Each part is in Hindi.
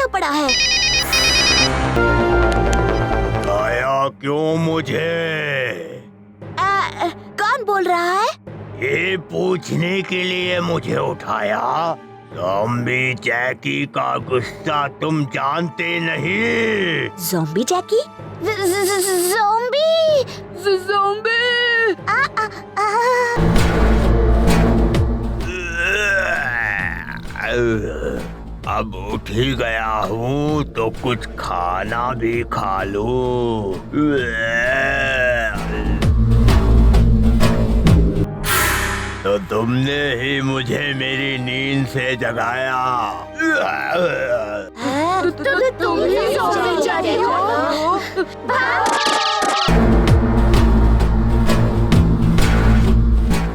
पड़ा है। आया क्यों मुझे? कौन बोल रहा है? ये पूछने के लिए मुझे उठाया। ज़ॉम्बी जैकी का गुस्सा तुम जानते नहीं? ज़ॉम्बी जैकी? ज़ॉम्बी! ज़ॉम्बी! अब उठ ही गया हूँ तो कुछ खाना भी खा लूं। तो तुमने ही मुझे मेरी नींद से जगाया। तुम ही ज़ॉम्बी जैकी हो?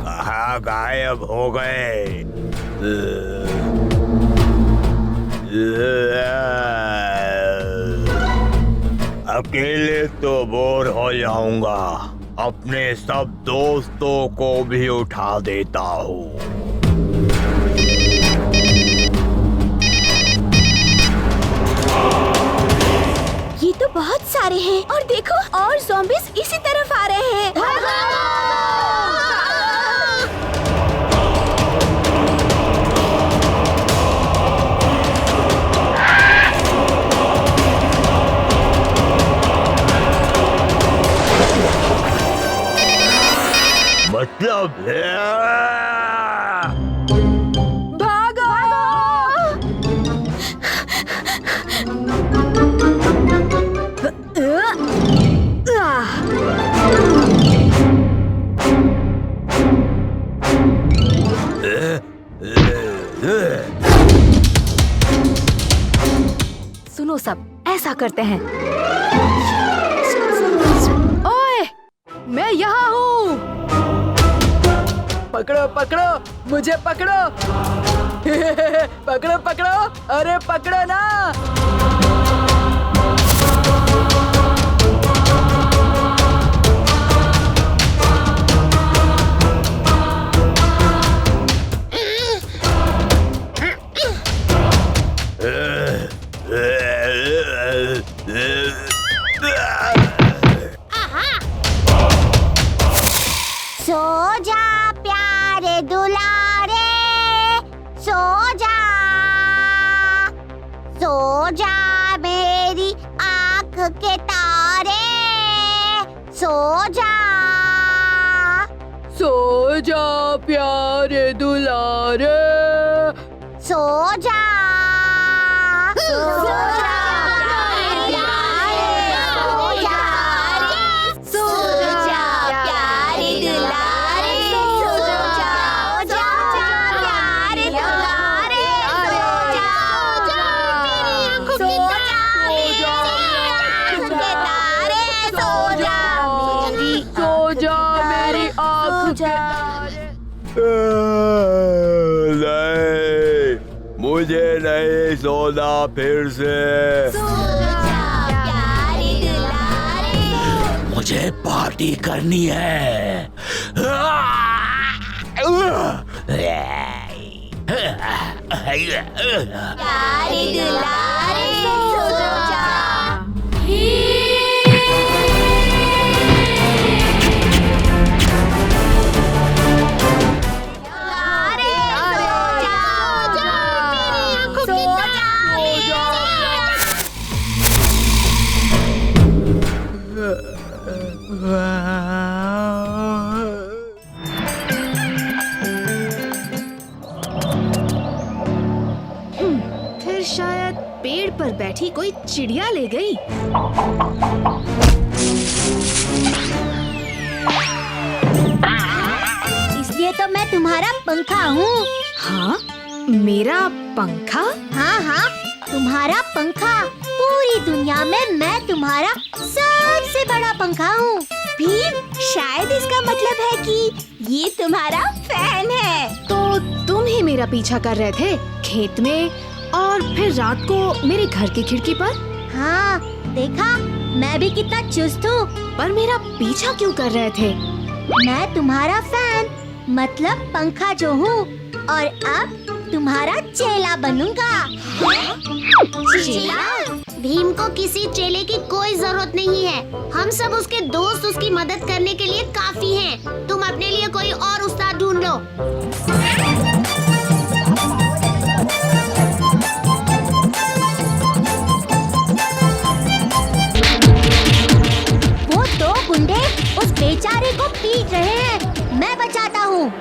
कहाँ गायब हो गए? अकेले तो बोर हो जाऊंगा, अपने सब दोस्तों को भी उठा देता हूँ। ये तो बहुत सारे हैं और देखो और ज़ॉम्बीज़ इसी तरफ आ रहे हैं। मतलब भागो! सुनो सब, ऐसा करते हैं। ओए, मैं यहाँ हूँ। पकड़ो पकड़ो, मुझे पकड़ो। पकड़ो पकड़ो, अरे पकड़ो ना। सो जा प्यारे दुलारे, सो जा, सो जा मेरी आँख के तारे, सो जा, सो जा प्यारे दुलारे, सो जा, सो जा नहीं, मुझे नहीं सोना फिर से। मुझे पार्टी करनी है। प्यारे दुलारे, सो जा। फिर शायद पेड़ पर बैठी कोई चिड़िया ले गई। इसलिए तो मैं तुम्हारा पंखा हूँ। हाँ, मेरा पंखा? हाँ हाँ, तुम्हारा पंखा। पूरी दुनिया में मैं तुम्हारा सबसे बड़ा पंखा हूँ। भीम, शायद इसका मतलब है कि ये तुम्हारा फैन है। तो तुम ही मेरा पीछा कर रहे थे खेत में और फिर रात को मेरे घर की खिड़की पर? हाँ, देखा मैं भी कितना चुस्त हूँ। पर मेरा पीछा क्यों कर रहे थे? मैं तुम्हारा फैन मतलब पंखा जो हूँ, और अब तुम्हारा चेला बनूंगा। चेला? भीम को किसी चेले की कोई जरूरत नहीं है। हम सब उसके दोस्त उसकी मदद करने के लिए काफी हैं। तुम अपने लिए कोई और उस्ताद ढूंढ लो। वो दो गुंडे उस बेचारे को पीट रहे हैं। मैं बचाता हूँ।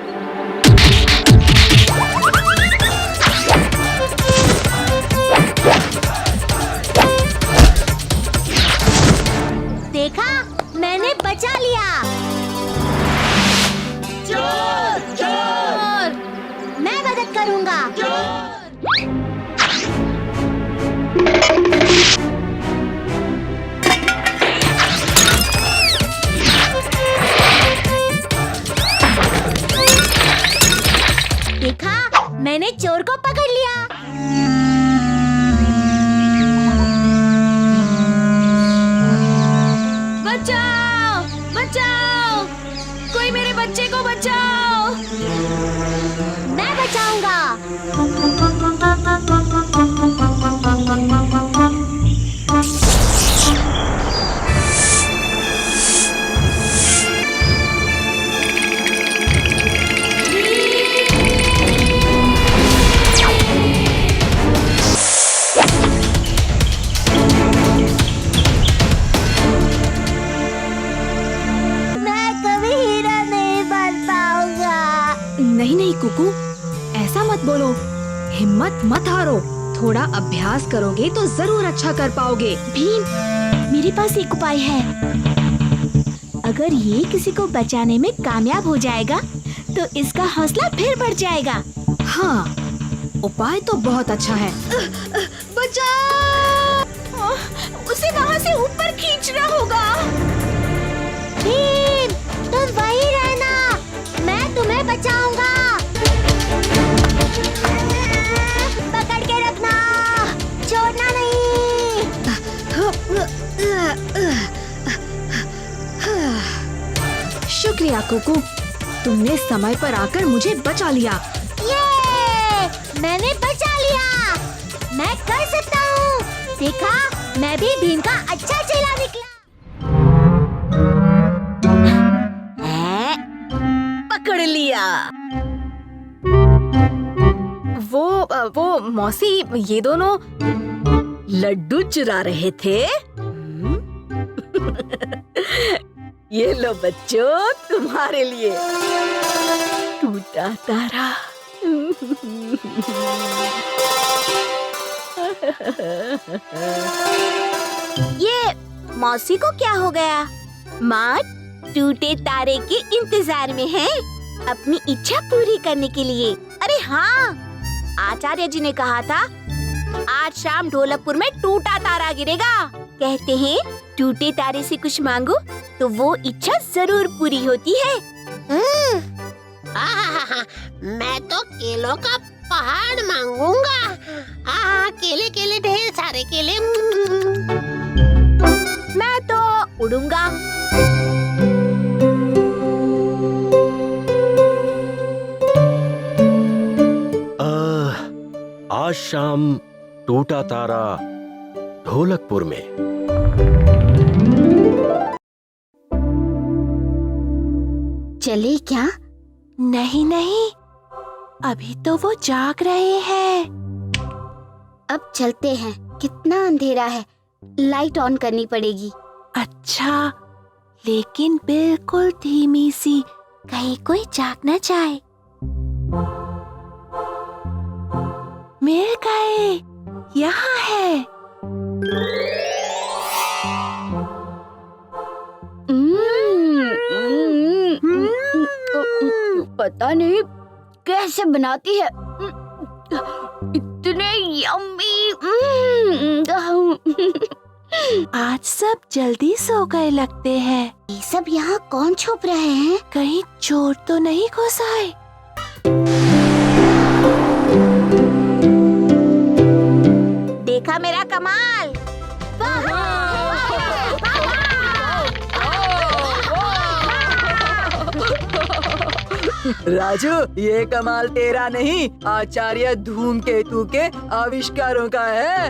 देखा, मैंने बचा लिया। चोर! चोर! मैं मदद करूँगा। देखा, मैंने चोर को पकड़ लिया। बचाओ! बचाओ! कोई मेरे बच्चे को बचाओ! मैं बचाऊंगा। मैं कभी हीरा नहीं बन पाऊंगा। नहीं नहीं कुकू, ऐसा मत बोलो। हिम्मत मत हारो। थोड़ा अभ्यास करोगे तो जरूर अच्छा कर पाओगे। भीम, मेरे पास एक उपाय है। अगर ये किसी को बचाने में कामयाब हो जाएगा तो इसका हौसला फिर बढ़ जाएगा। हाँ, उपाय तो बहुत अच्छा है। बचाओ! उसे वहाँ से ऊपर खींचना होगा। भीम, तुम वहीं रहना, मैं तुम्हें बचाऊंगा। पकड़ के रखना, छोड़ना नहीं। शुक्रिया कुकू, तुमने समय पर आकर मुझे बचा लिया। ये, मैंने बचा लिया। मैं कर सकता हूँ। देखा, मैं भी भीम का अच्छा चेला निकला। पकड़ लिया। वो मौसी, ये दोनों लड्डू चुरा रहे थे। ये लो बच्चों, तुम्हारे लिए टूटा तारा। ये मौसी को क्या हो गया? माँ टूटे तारे के इंतजार में है अपनी इच्छा पूरी करने के लिए। अरे हाँ, आचार्य जी ने कहा था आज शाम ढोलकपुर में टूटा तारा गिरेगा। कहते हैं टूटे तारे से कुछ मांगो तो वो इच्छा जरूर पूरी होती है। मैं तो केलों का पहाड़ मांगूंगा। केले केले, ढेर सारे केले। मैं तो उड़ूंगा। आज शाम टूटा तारा ढोलकपुर में। चले क्या? नहीं नहीं, अभी तो वो जाग रहे हैं। अब चलते हैं, कितना अंधेरा है, लाइट ऑन करनी पड़ेगी। अच्छा, लेकिन बिल्कुल धीमी सी, कहीं कोई जाग न जाए। मिल गए, यहाँ है। पता नहीं कैसे बनाती है, इतने यम्मी। आज सब जल्दी सो गए लगते हैं। ये सब यहाँ कौन छुप रहे हैं? कहीं चोर तो नहीं घुस आए। देखा मेरा कमाल। राजू, ये कमाल तेरा नहीं, आचार्य धूमकेतु के आविष्कारों का है।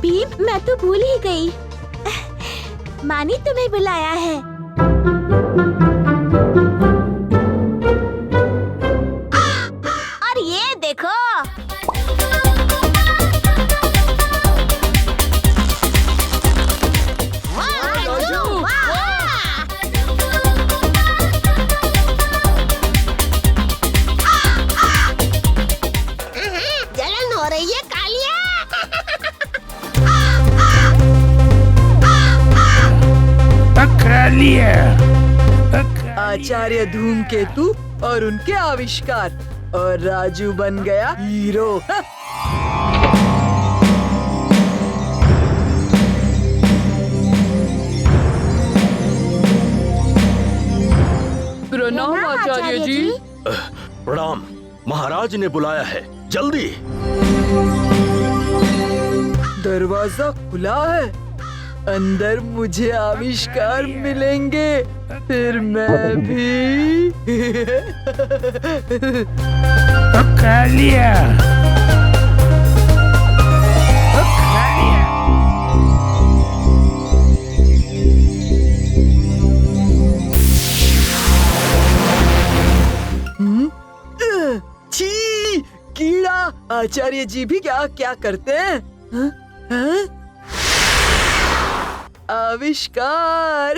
भीम, मैं तो भूल ही गई। मानी तुम्हें बुलाया है। और ये देखो, जलन हो रही है कालिया। आचार्य धूमकेतु और उनके आविष्कार, और राजू बन गया हीरो। प्रणाम आचार्य जी। प्रणाम। महाराज ने बुलाया है, जल्दी। दरवाजा खुला है, अंदर मुझे आविष्कार मिलेंगे, फिर मैं भी। छी, कीड़ा। आचार्य जी भी क्या क्या करते हैं? हाँ? हाँ? आविष्कार।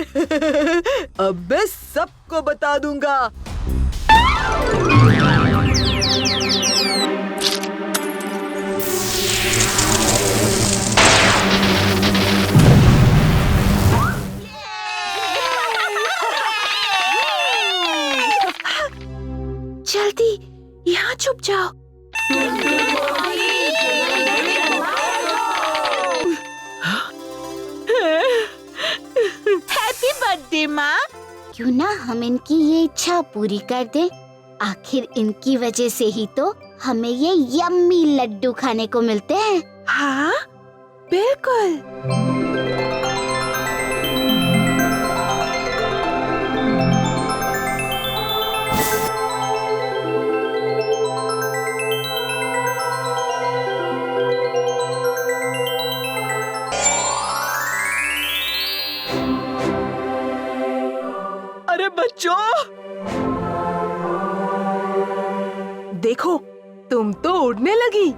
अब मैं सबको बता दूंगा। जल्दी यहाँ छुप जाओ। हैप्पी बर्थडे माँ। क्यों ना हम इनकी ये इच्छा पूरी कर दें। आखिर इनकी वजह से ही तो हमें ये यम्मी लड्डू खाने को मिलते हैं। हाँ, बिल्कुल। अरे बच्चों, देखो, तुम तो उड़ने लगी।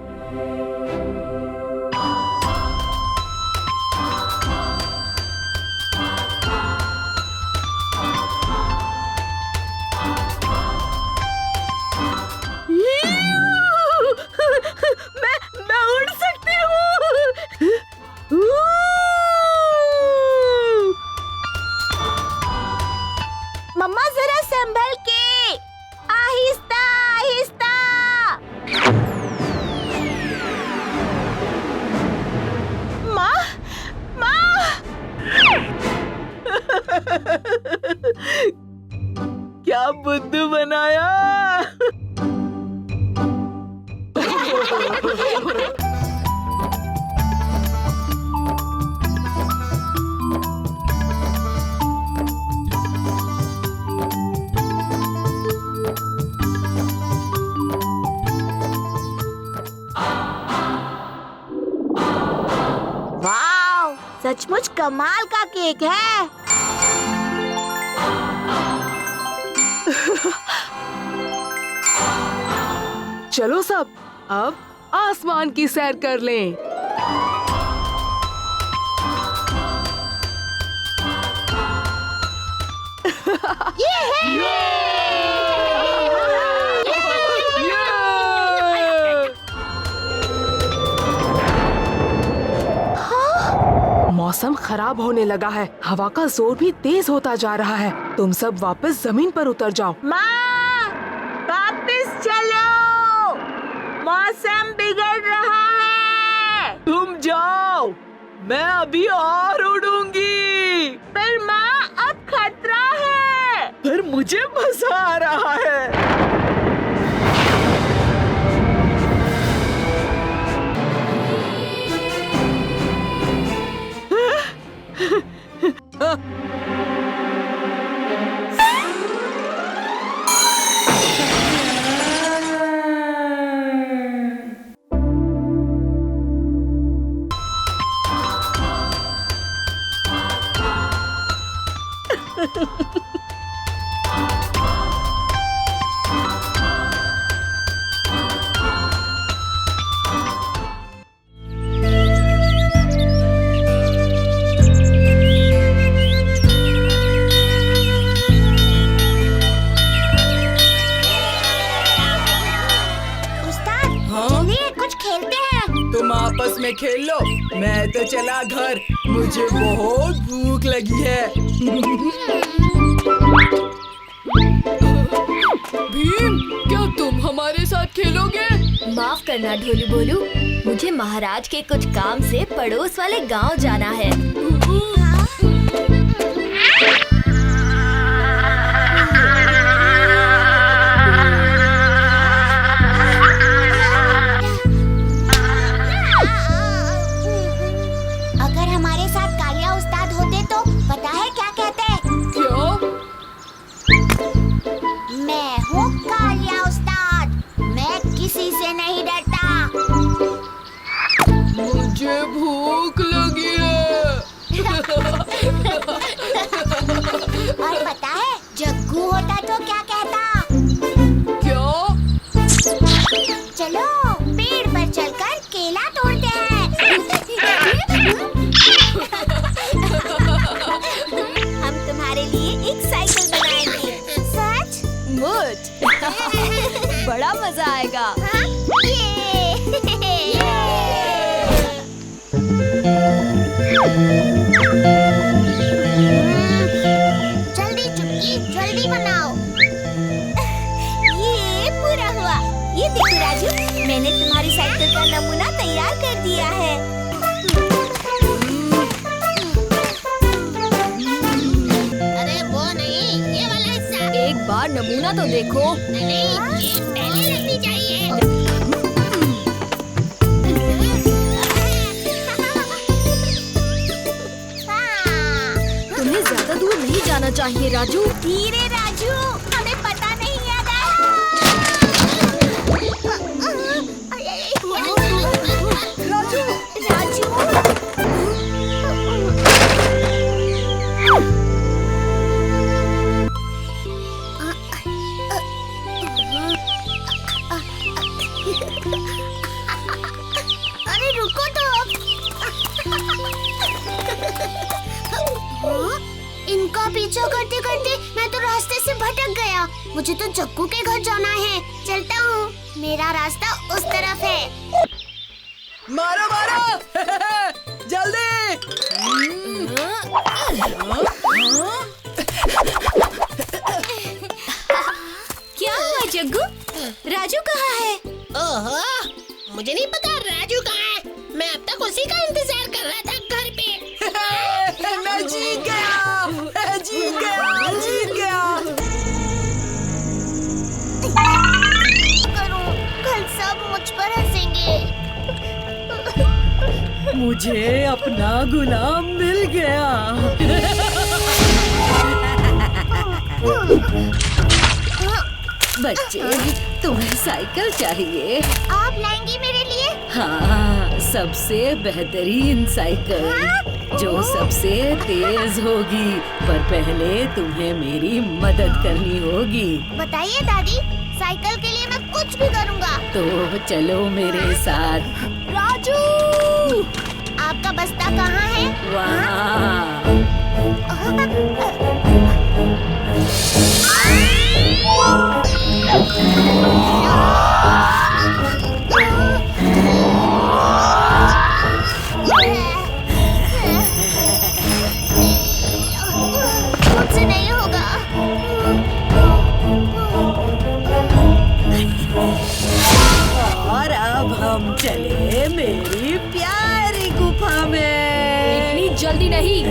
मैं उड़ सकती हूँ। मम्मा जरा संभल के, आहिस्ता आहिस्ता। माँ, माँ। क्या बुद्धू बनाया। वाव, सचमुच कमाल का केक है। चलो सब, अब आसमान की सैर कर लें। मौसम खराब होने लगा है, हवा का जोर भी तेज होता जा रहा है। तुम सब वापस जमीन पर उतर जाओ। माँ, वापस चलो, मौसम बिगड़ रहा है। तुम जाओ, मैं अभी और उड़ूंगी। पर माँ, अब खतरा है। पर मुझे मजा आ रहा है। उस्ताद, चलिए कुछ खेलते हैं। तुम आपस में खेल लो, मैं तो चला घर, मुझे बहुत भूख लगी है। भीम, क्या तुम हमारे साथ खेलोगे? माफ करना ढोलू बोलू, मुझे महाराज के कुछ काम से पड़ोस वाले गांव जाना है। अगर हमारे साथ कालिया उस्ताद होते तो पता है क्या कहते? क्या? मैं हूँ कालिया उस्ताद, मैं किसी से नहीं डरता। मुझे भूख लगी है। और पता है जग्गू होता तो क्या कहता? क्या? चलो पेड़ पर चलकर केला तोड़ते हैं। हम तुम्हारे लिए एक साइकिल बनाएंगे। सच? मुझ बड़ा मजा आएगा। हाँ? जल्दी चुटकी, जल्दी बनाओ। ये पूरा हुआ। ये देखो राजू, मैंने तुम्हारी साइकिल का नमूना तैयार कर दिया है। अरे वो नहीं, ये वाला हिस्सा। एक बार नमूना तो देखो। नहीं, ये पहले लगनी चाहिए। तुम्हें ज्यादा दूर नहीं जाना चाहिए राजू। धीरे राजू, हमें पता नहीं राजू, राजू। अरे रुको तो। इनका पीछा करते करते मैं तो रास्ते से भटक गया। मुझे तो जग्गू के घर जाना है। चलता हूँ, मेरा रास्ता उस तरफ है। मारो मारो, जल्दी। क्या हुआ जग्गू? राजू कहाँ है? ओहो, मुझे नहीं पता राजू कहाँ है। मैं अब तक उसी का इंतजार कर रहा था घर पे। मैं जीत गया, मैं जीत गया, जीत गया। करूं, कल सब मुझ पर हंसेंगे। मुझे अपना गुलाम मिल गया। बच्चे, तुम्हें साइकिल चाहिए? आप लाएंगी मेरे लिए? हाँ, सबसे बेहतरीन साइकिल जो सबसे तेज होगी, पर पहले तुम्हें मेरी मदद करनी होगी। बताइए दादी, साइकिल के लिए मैं कुछ भी करूँगा। तो चलो मेरे साथ। राजू, आपका बस्ता कहाँ है? वहाँ। मुझसे नहीं होगा। और अब हम चले मेरी प्यारी गुफा में। इतनी जल्दी नहीं,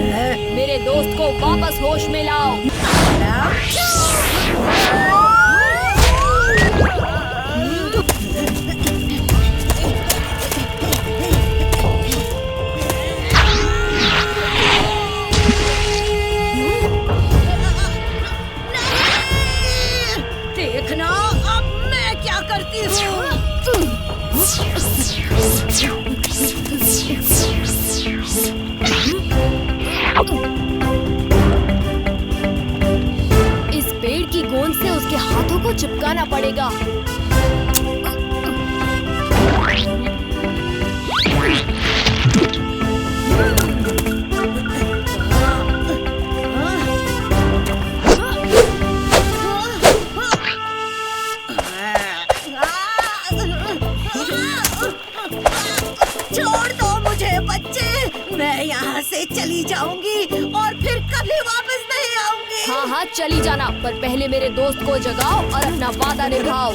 मेरे दोस्त को वापस होश में लाओ। देखना अब मैं क्या करती हूँ। देना पड़ेगा। छोड़ दो मुझे बच्चे, मैं यहाँ से चली जाऊंगी और फिर कभी वापस नहीं आऊंगी। हाँ हाँ चली जाना, पर पहले मेरे दोस्त को जगाओ और अपना वादा निभाओ।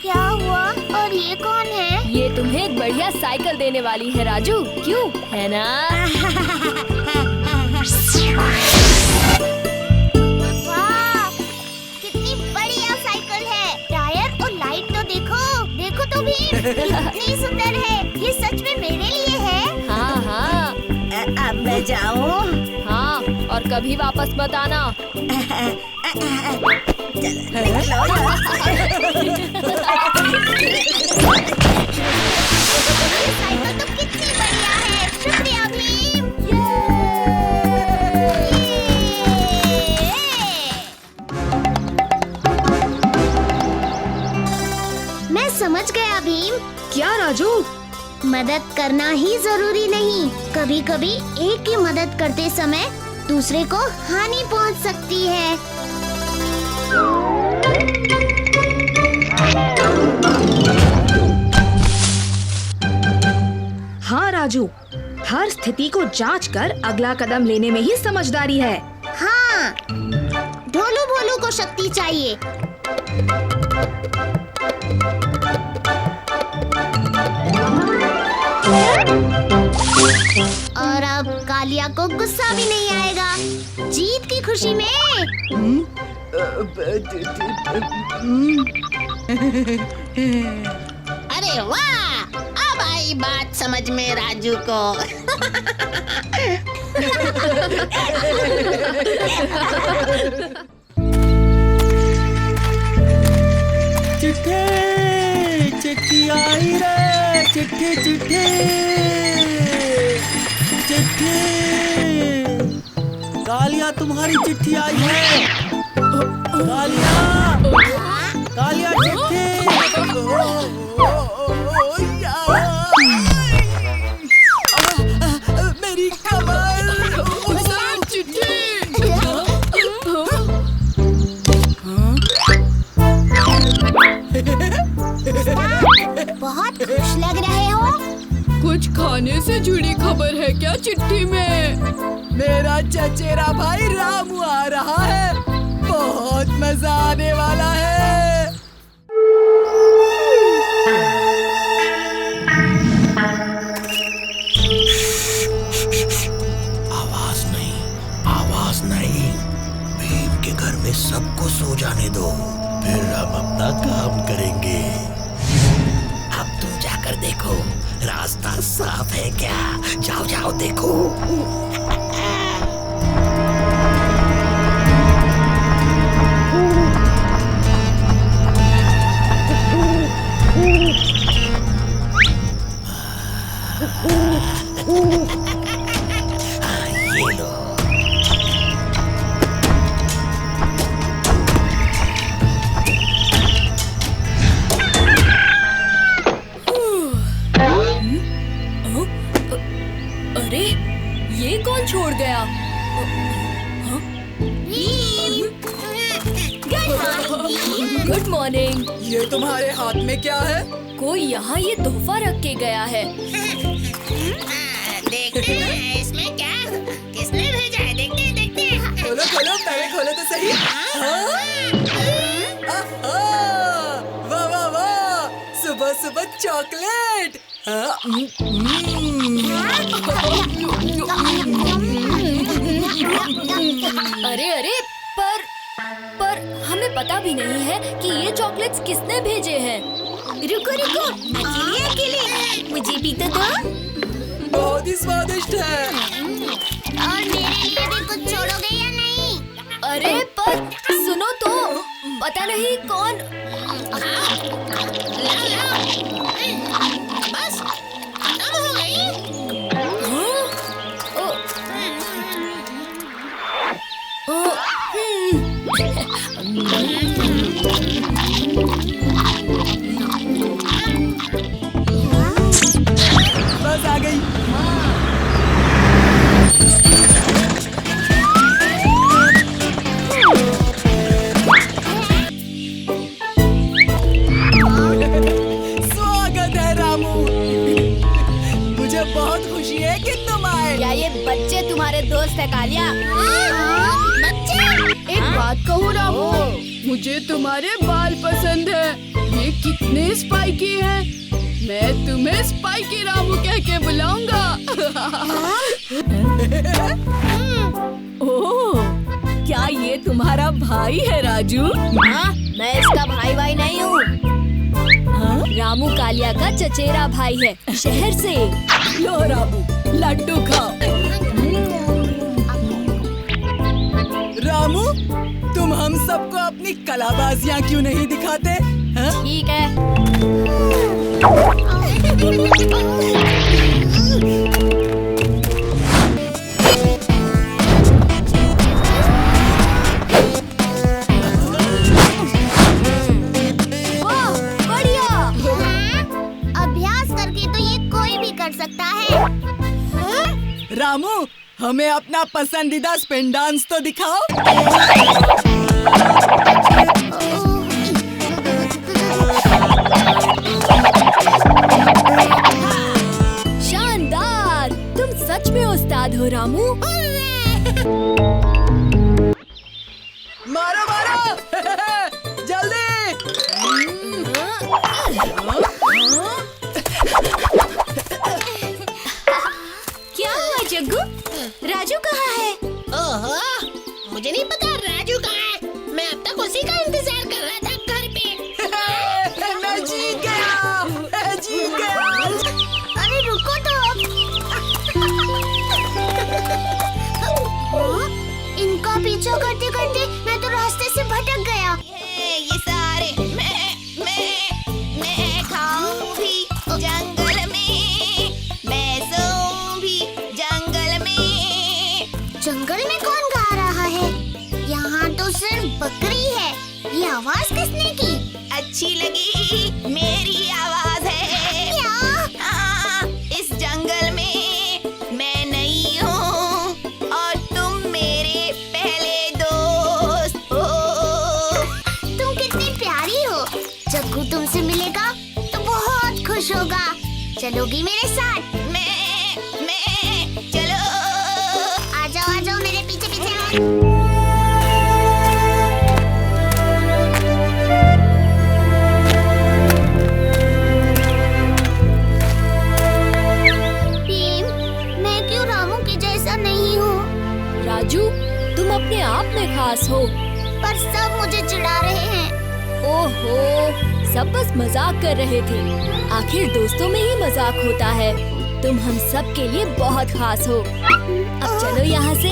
क्या हुआ? और ये कौन है? ये तुम्हें एक बढ़िया साइकिल देने वाली है राजू, क्यों है ना? वाह, कितनी बढ़िया साइकिल है। टायर और लाइट तो देखो, देखो तो भी कितनी सुंदर है। ये सच में मेरे लिए है। हाँ हाँ अब मैं जाऊँ? हाँ, और कभी वापस मत आना। ये साइकिल तो कितनी बढ़िया है। शुक्रिया भीम। मैं समझ गया भीम। क्या राजू? मदद करना ही जरूरी नहीं, कभी कभी एक की मदद करते समय दूसरे को हानि पहुंच सकती है। हाँ राजू, हर स्थिति को जांच कर अगला कदम लेने में ही समझदारी है। हाँ, ढोलू भोलू को शक्ति चाहिए। और अब कालिया को गुस्सा भी नहीं आएगा। जीत की खुशी में। अरे वाह, अब आई बात समझ में राजू को। चिट्ठी चिट्ठी आई रे, चिट्ठी चिट्ठी चिट्ठी। कालिया तुम्हारी चिट्ठी आई है। कालिया कालिया चिट्ठी। मेरी कमर। चिट्ठी। बहुत खुश लग रहे हो। कुछ खाने से जुड़ी खबर है क्या चिट्ठी में? मेरा चचेरा भाई रामू आ रहा है, बहुत मजा आने वाला है। आवाज नहीं, आवाज नहीं। भीम के घर में सबको सो जाने दो, फिर हम अपना काम करेंगे। अब तुम जाकर देखो रास्ता साफ है क्या। जाओ जाओ देखो। ये लो। अरे ये कौन छोड़ गया? Good morning. ये तुम्हारे हाथ में क्या है? कोई यहाँ ये तोहफा रख के गया है। देखते हैं इसमें क्या, किसने भेजा है। देखते हैं देखते हैं। खोलो खोलो, पहले खोलो तो सही। वाह वाह वाह, सुबह सुबह चॉकलेट। अरे अरे, पर हमें पता भी नहीं है कि ये चॉकलेट्स किसने भेजे हैं। रुको रुको, अकेले अकेले मुझे भी तो दो। बहुत ही स्वादिष्ट है। और मेरे लिए भी कुछ छोड़ोगे या नहीं? अरे पर सुनो तो, पता नहीं कौन। बस खत्म हो गई। दोस्त है कालिया। एक बात कहूँ रामू, मुझे तुम्हारे बाल पसंद है। ये कितने स्पाइकी हैं। मैं तुम्हें स्पाइकी रामू कह के बुलाऊंगा। ओह, क्या ये तुम्हारा भाई है राजू? हाँ, मैं इसका भाई नहीं हूँ। रामू कालिया का चचेरा भाई है, शहर से। लो रामू, लड्डू खाओ। रामू, तुम हम सबको अपनी कलाबाजियाँ क्यों नहीं दिखाते? हाँ? ठीक है। अभ्यास करके तो ये कोई भी कर सकता है। रामू, हमें अपना पसंदीदा स्पिन डांस तो दिखाओ। शानदार, तुम सच में उस्ताद हो रामू। मारो मारो, जल्दी। क्या हुआ जग्गू? राजू कहाँ है? ओहो, मुझे नहीं पता राजू कहाँ है। मैं अब तक उसी का इंतजार कर रहा था घर पे। मैं जीत गया, मैं जीत गया। अरे रुको तो अब। इनका पीछा करते करते मैं तो रास्ते से भटक गया। ये सारे मैं खाऊं भी जंगल में, मैं सोऊं भी जंगल में। जंगल में कौन गा रहा है? यहाँ तो सिर्फ बकरी है। ये आवाज किसने की? अच्छी लगी मेरी आवाज है। क्या? हाँ, इस जंगल में मैं नहीं हूँ और तुम मेरे पहले दोस्त हो। तुम कितनी प्यारी हो। जग्गू तुमसे मिलेगा तो बहुत खुश होगा। चलोगी मेरे साथ? मैं चलो। आ जाओ मेरे पीछे पीछे। भीम, मैं क्यों रामू के जैसा नहीं हूँ? राजू, तुम अपने आप में खास हो। पर सब मुझे चिढ़ा रहे हैं। ओहो, सब बस मजाक कर रहे थे। आखिर दोस्तों में ही मजाक होता है। तुम हम सब के लिए बहुत खास हो। अब चलो यहाँ से।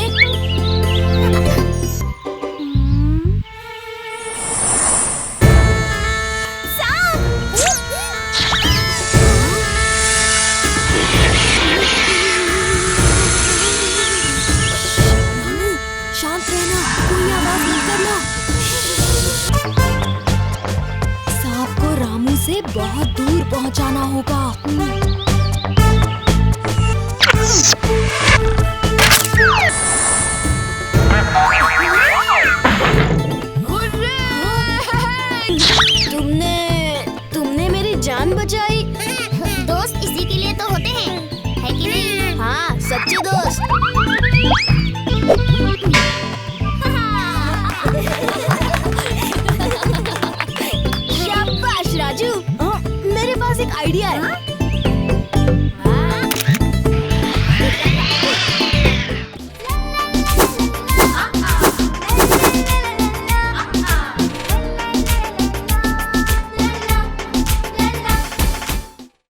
रामू, शांत रहना, कोई आवाज मत करना। सांप को रामू से बहुत दूर पहुंचाना होगा। तुमने मेरी जान बचाई। दोस्त इसी के लिए तो होते हैं, है कि नहीं? हाँ, सच्चे दोस्त। शाबाश राजू, मेरे पास एक आइडिया है।